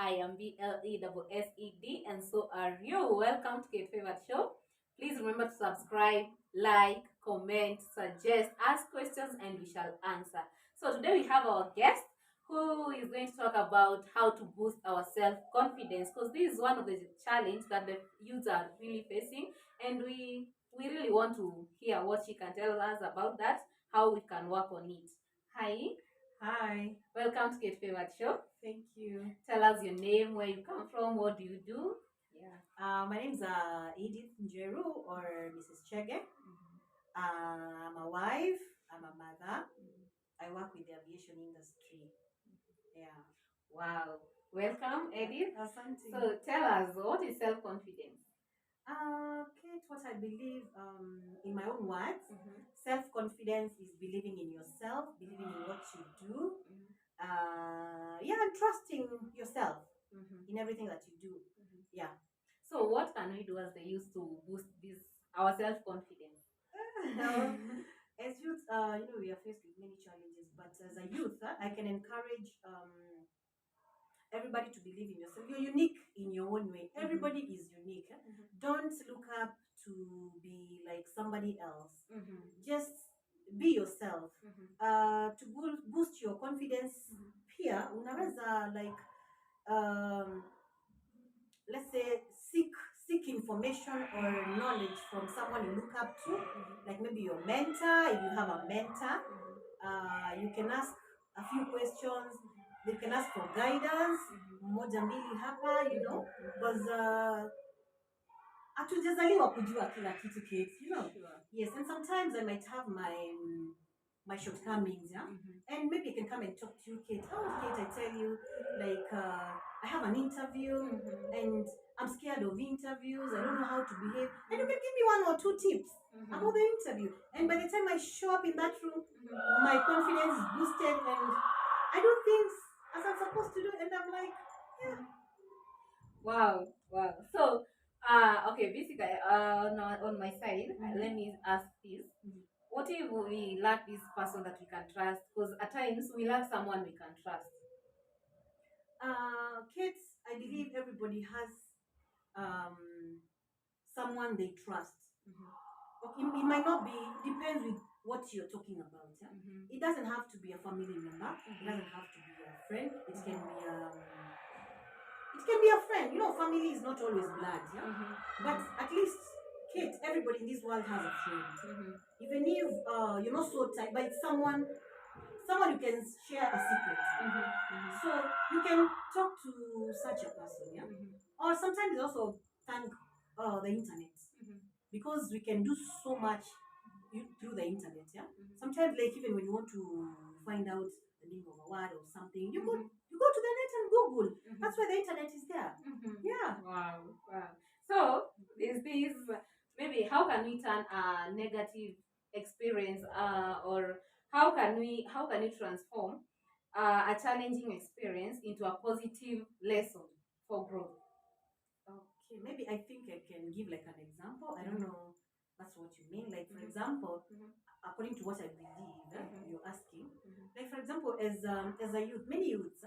I am BLESSED, and so are you. Welcome to Kate Favorite Show. Please remember to subscribe, like, comment, suggest, ask questions, and we shall answer. So today we have our guest who is going to talk about how to boost our self-confidence, because this is one of the challenge that the youths are really facing, and we really want to hear what she can tell us about that, how we can work on it. Hi. Hi, Welcome to Kate Favorite Show. thank you. Tell us your name, where you come from, what do you do? Yeah. My name's Edith Njeru or Mrs. Chege. I'm a wife, I'm a mother. I work with the aviation industry. Yeah. Wow. Welcome, Edith. Asante. So tell us, what is self-confidence? Kate, what I believe in my own words, self-confidence is believing in yourself, believing in what you do. And trusting yourself in everything that you do. Yeah. So what can we do as the youth to boost this our self-confidence? As youth, we are faced with many challenges, but as a youth, I can encourage everybody to believe in yourself. You're unique in your own way. Everybody is unique. Don't look up to be like somebody else. Just be yourself. To boost your confidence, pia unaweza like let's say seek information or knowledge from someone you look up to, like maybe your mentor. If you have a mentor, you can ask a few questions. They can ask for guidance. Moja mbili hapa, because hatujazaliwa kujua kila kitu, kids, Sure. Yes, and sometimes I might have my shortcomings, yeah. And maybe I can come and talk to you, Kate. Oh, Kate, I tell you, like I have an interview and I'm scared of interviews. I don't know how to behave, and you can give me one or two tips about the interview. And by the time I show up in that room, my confidence is boosted, and I do things as I'm supposed to do, and I'm like, yeah. Wow. So, okay, basically, on my side, let me ask this. What if we lack this person that we can trust? Because at times we lack someone we can trust. Kids, I believe everybody has someone they trust. Okay, it might not be, depends with what you're talking about. Yeah? It doesn't have to be a family member. It doesn't have to be a friend. It can be a friend. Family is not always blood. Yeah, but at least, Kate, everybody in this world has a friend. Even if you're not so tight, but it's someone you can share a secret. So you can talk to such a person, yeah. Or sometimes also thank the internet, because we can do so much through the internet, yeah. Sometimes, like, even when you want to find out the meaning of a word or something, you go to the net and Google. That's why the internet is there. Yeah. Wow. So is this maybe how can we turn a negative experience, or how can we transform a challenging experience into a positive lesson for growth? Okay, maybe I think I can give like an example. I don't know that's what you mean. Like, for example, according to what I believe, you're asking. Like, for example, as a youth, many youths,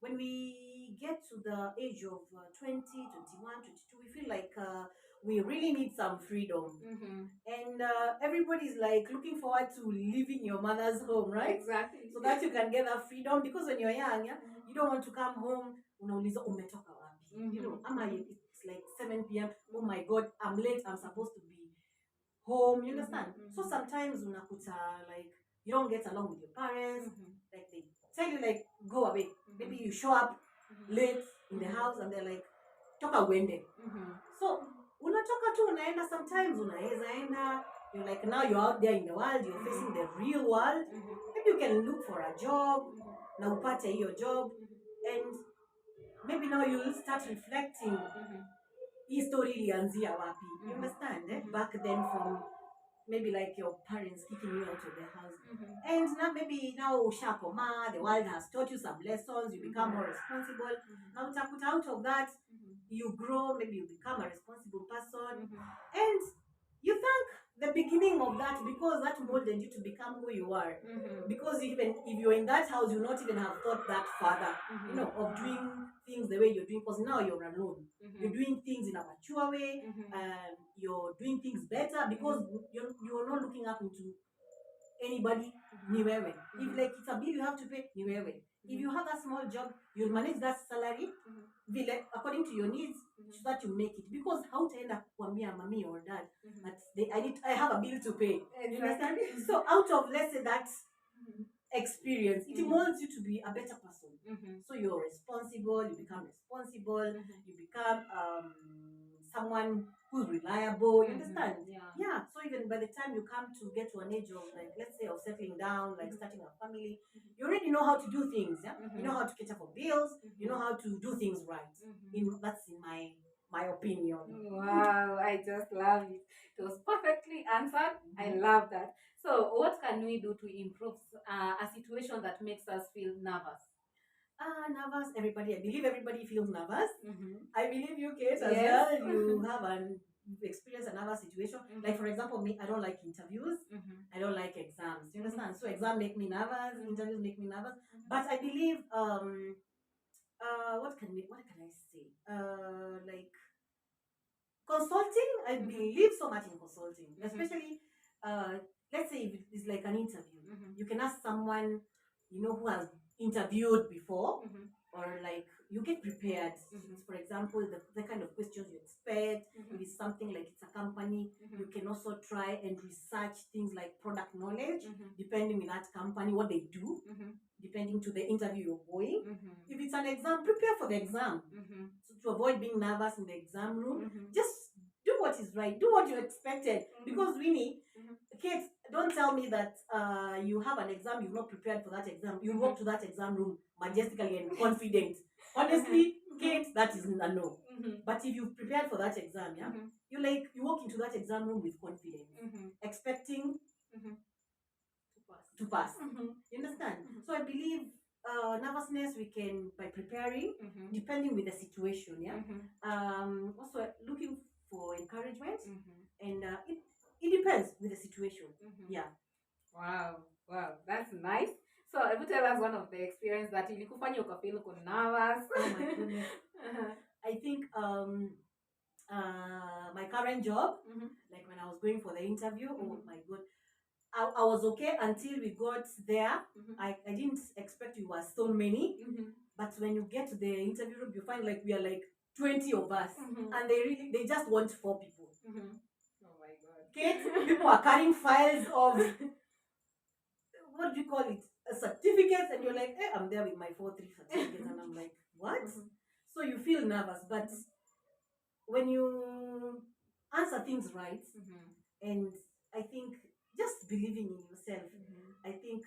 when we get to the age of 20, 21, 22, we feel like we really need some freedom. And everybody's like looking forward to leaving your mother's home, right? Exactly. So that you can get that freedom, because when you're young, yeah, you don't want to come home, unauliza umetoka wapi. It's like 7 p.m. Oh my God, I'm late, I'm supposed to be home, you understand? So sometimes unakuta, like, you don't get along with your parents, like they tell you like go away. Maybe you show up late in the house and they're like toka uende. So unatoka tu unaenda, sometimes unaweza enda, you're like, now you're out there in the world, you're facing the real world. Maybe you can look for a job, na upate hiyo job, and maybe now you'll start reflecting hii story ilianzia wapi. You understand? Back then, from maybe like your parents kicking you out of the house. And now maybe now ushakoma, the world has taught you some lessons, you become more responsible. Now utakuta out of that, you grow, maybe you become a responsible person. And you thank the beginning of that, because that molded you to become who you are. Because even if you're in that house, you not even have thought that further, of doing things the way you're doing, because now you're alone. You're doing things in a mature way, you're doing things better, because you're not looking up into anybody. Ni wewe. If like it's a bill you have to pay, ni wewe. If you have a small job, you'll manage that salary vile according to your needs, so that you make it. Because hautaenda kuambia mommy or dad that I have a bill to pay. You understand? So out of, let's say, that experience, it molds you to be a better person. So you're responsible, you become responsible, you become someone who's reliable. You understand? Yeah. So even by the time you come to get to an age of, like, let's say, of settling down, like starting a family, you already know how to do things. Yeah, you know how to cater for bills. You know how to do things right. That's in my opinion. Wow, I just love it. It was perfectly answered. I love that. So, what can we do to improve a situation that makes us feel nervous? Nervous. Everybody, I believe everybody feels nervous. I believe you, Kate, as well. You have you've experienced a nervous situation. Like, for example, me, I don't like interviews. I don't like exams. You understand? So exams make me nervous. Interviews make me nervous. But I believe what can I say? Like consulting. I believe so much in consulting, especially let's say if it's like an interview. You can ask someone who has interviewed before, or like you get prepared. For example, the kind of questions you expect. If it's something like it's a company, you can also try and research things like product knowledge, depending with that company, what they do, depending to the interview you're going. If it's an exam, prepare for the exam. So to avoid being nervous in the exam room, just do what is right, do what you expected. Because Winnie, kids, don't tell me that you have an exam, you've not prepared for that exam. You walk to that exam room majestically and confident. Honestly, kids, that is a no. But if you've prepared for that exam, yeah, you walk into that exam room with confidence, expecting to pass. You understand? So I believe nervousness we can, by preparing, depending with the situation. Yeah. Also looking for encouragement, and it depends with the situation. Yeah. Wow, that's nice. So, ever tell us one of the experience that ilikufanya ukafeel uko nervous? Oh my goodness. I think my current job, like when I was going for the interview, oh my god, I was okay until we got there. I didn't expect we were so many, but when you get to the interview room, you find like we are like 20 of us, and they just want 4 people. Oh my god. Kids, people are carrying files of what do you call it? Certificates, and you're like, hey, I'm there with my 4-3 certificates, and I'm like, what? So you feel nervous, but when you answer things right, and I think just believing in yourself, I think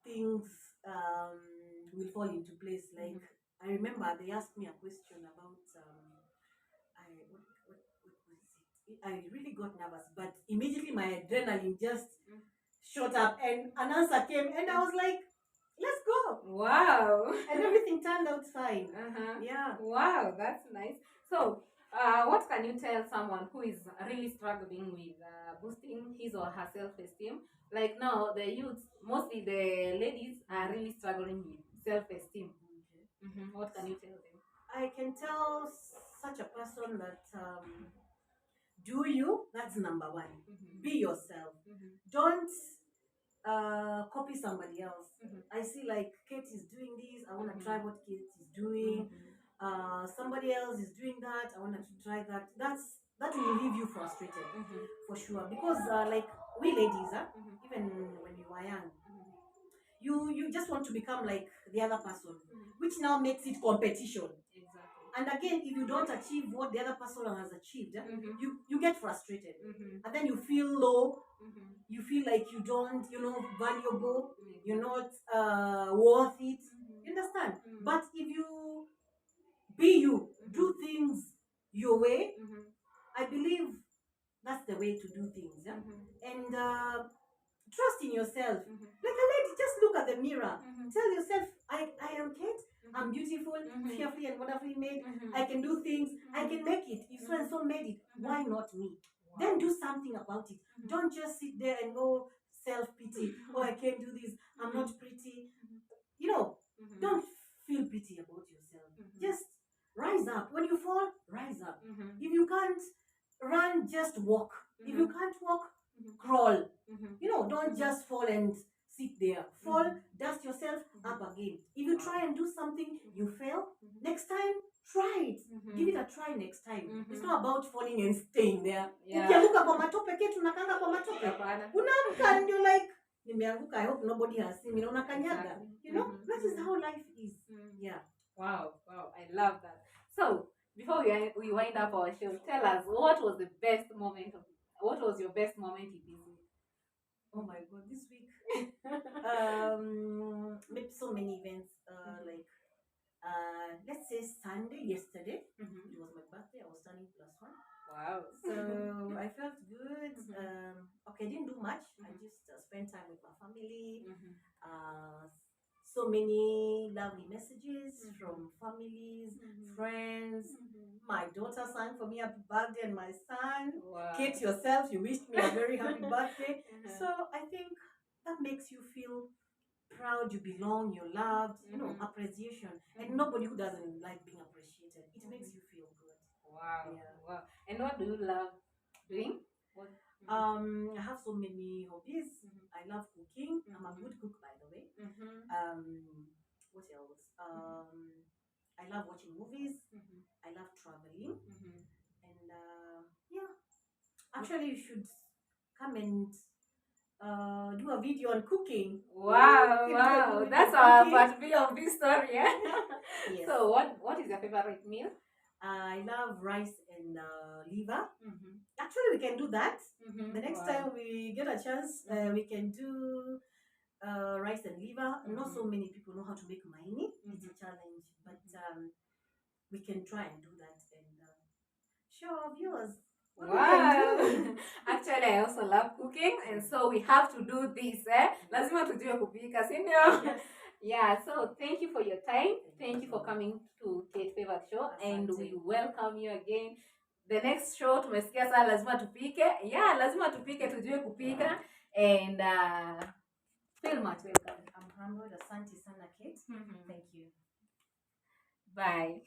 things will fall into place. Like I remember they asked me a question about what was it? I really got nervous, but immediately my adrenaline just shot up, and an answer came, and I was like, let's go. Wow. And everything turned out fine. Yeah. Wow, that's nice. So, what can you tell someone who is really struggling with boosting his or her self-esteem? Like now, the youths, mostly the ladies, are really struggling with self-esteem. What can you tell them? I can tell such a person that do you, that's number one. Be yourself. Don't copy somebody else. I see like Kate is doing this, I want to try what Kate is doing. Somebody else is doing that, I want to try that. That will leave you frustrated, for sure. Because like we ladies, even when you are young, you just want to become like the other person, which now makes it competition. Exactly. And again, if you don't achieve what the other person has achieved, you get frustrated, and then you feel low. You feel like you're not valuable, you're not worth it. You understand? But if you be you, do things your way, I believe that's the way to do things. Yeah? And trust in yourself. Like a lady, just look at the mirror. Tell yourself, I am Kate. I'm beautiful, fearfully and wonderfully made. I can do things. I can make it. If so and so made it, why not me? then do something about it. Don't just sit there and go self-pity. Oh, I can't do this. I'm not pretty. Don't feel pity about yourself. Just rise up. When you fall, rise up. If you can't run, just walk. If you can't walk, crawl. Don't just fall and sit there. Fall, dust yourself up again. If you try and do something, you fail. Next time, try it. Give it a try next time. It's not about falling and staying there. Ukianguka kwa matope ketu unakanga kwa matope. Unaamka and you're like, nimeanguka, I hope nobody has seen me. Unakanyaga. That is how life is. Yeah. Wow, I love that. So, before we wind up our show, tell us what was your best moment in this week? Oh my God, this week, maybe so many events. Like, let's say Sunday, yesterday, it was my birthday. I was turning +1. Wow. So I felt good. Okay, I didn't do much. I just spent time with my family. So many lovely messages from families, friends. My daughter sang for me happy birthday, and my son. Wow. Kate yourself, you wished me a very happy birthday. So I think that makes you feel proud, you belong, you're loved, appreciation. And nobody who doesn't like being appreciated, it makes you feel good. Wow. Yeah. Wow. And what do you love doing? I have so many hobbies. I love cooking. I'm a good cook, by the way. What else? I love watching movies. I love traveling. And yeah, actually, you should come and do a video on cooking. Wow. That's our part B of this story. Yeah? Yes. So, what is your favorite meal? I love rice and liver. Actually, we can do that. The next time we get a chance, we can do rice and liver. Not so many people know how to make maini. It's a challenge, but we can try and do that and show our viewers what we can do. Actually, I also love cooking, and so we have to do this. Lazima tujue kupika, si ndio? Yes. Yeah, so thank you for your time. Thank you for coming to Kate Favorite Show, and we welcome you again. The next show tumesikia saa lazima tupike. Yeah, lazima tupike, tujue kupika, and feel much welcome. I'm humbled. Asante sana, Kate. Thank you. Bye.